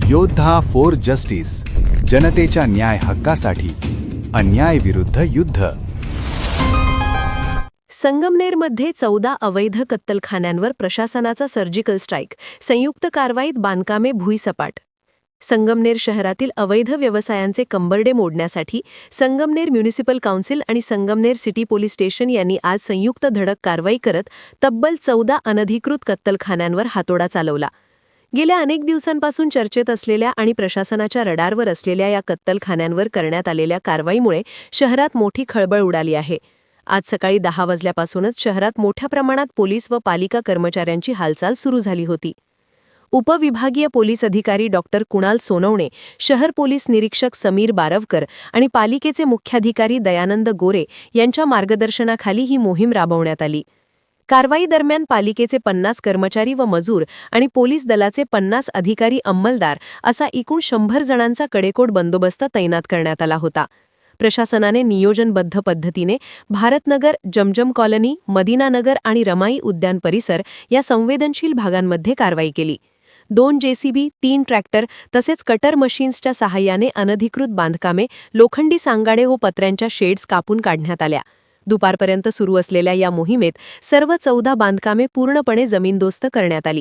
योद्धा for justice, जनतेच्या न्याय हक्कासाठी, अन्याय विरुद्ध युद्ध. संगमनेरमध्ये 14 अवैध कत्तलखान्यांवर प्रशासनाचा सर्जिकल स्ट्राईक. संयुक्त कारवाईत बांधकामे भुईसपाट. संगमनेर शहरातील अवैध व्यवसायांचे कंबरडे मोडण्यासाठी संगमनेर म्युनिसिपल काउन्सिल आणि संगमनेर सिटी पोलीस स्टेशन यांनी आज संयुक्त धडक कारवाई करत तब्बल 14 अनधिकृत कत्तलखान्यांवर हातोडा चालवला. गेल्या अनेक दिवसांपासून चर्चेत असलेल्या आणि प्रशासनाच्या रडारवर असलेल्या या कत्तलखान्यांवर करण्यात आलेल्या कारवाईमुळे शहरात मोठी खळबळ उडाली आहे. आज सकाळी 10 वाजल्यापासूनच शहरात मोठ्या प्रमाणात पोलीस व पालिका कर्मचाऱ्यांची हालचाल सुरू झाली होती. उपविभागीय पोलीस अधिकारी डॉक्टर कुणाल सोनवणे, शहर पोलीस निरीक्षक समीर बारवकर आणि पालिकेचे मुख्याधिकारी दयानंद गोरे यांच्या मार्गदर्शनाखाली ही मोहीम राबवण्यात आली. कारवाई दरम्यान पालिकेचे 50 कर्मचारी व मजूर आणि पोलीस दलाचे 50 अधिकारी अंमलदार असा एकूण 100 जणांचा कडेकोट बंदोबस्त तैनात करण्यात आला होता. प्रशासनाने नियोजनबद्ध पद्धतीने भारतनगर, जमजम कॉलनी, मदिनानगर आणि रमाई उद्यान परिसर या संवेदनशील भागांमध्ये कारवाई केली. 2 JCB, 3 ट्रॅक्टर तसेच कटर मशीन्सच्या सहाय्याने अनधिकृत बांधकामे, लोखंडी सांगाडे व पत्र्यांच्या शेड्स कापून काढण्यात आल्या. दुपारपर्यंत सुरू असलेल्या या मोहिमेत सर्व 14 बांधकामे पूर्णपणे जमीनदोस्त करण्यात आली.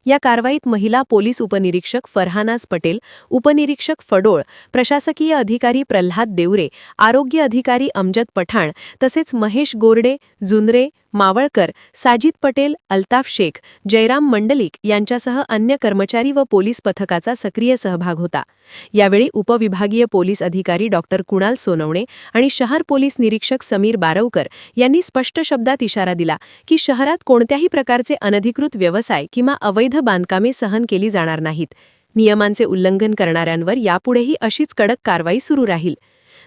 या कारवाईत महिला पोलीस उपनिरीक्षक फरहानाज पटेल, उपनिरीक्षक फडोळ, प्रशासकीय अधिकारी प्रल्हाद देवरे, आरोग्य अधिकारी अमजद पठाण तसेच महेश गोरडे, जुनरे, मावळकर, साजिद पटेल, अल्ताफ शेख, जयराम मंडलिक यांच्यासह अन्य कर्मचारी व पोलीस पथकाचा सक्रिय सहभाग होता. यावेळी उपविभागीय पोलीस अधिकारी डॉक्टर कुणाल सोनवणे आणि शहर पोलीस निरीक्षक समीर बारवकर यांनी स्पष्ट शब्दात इशारा दिला की शहरात कोणत्याही प्रकारचे अनधिकृत व्यवसाय किंवा अवैध बांधकामे सहन केली जाणार नाहीत. नियमांचे उल्लंघन करणाऱ्यांवर यापुढेही अशीच कडक कारवाई सुरू राहील.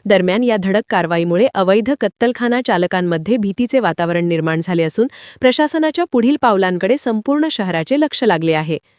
दरम्यान या धडक कारवाईमुळे अवैध कत्तलखाना चालकांमध्ये भीतीचे वातावरण निर्माण झाले असून प्रशासनाच्या पुढील पावलांकडे संपूर्ण शहराचे लक्ष लागले आहे.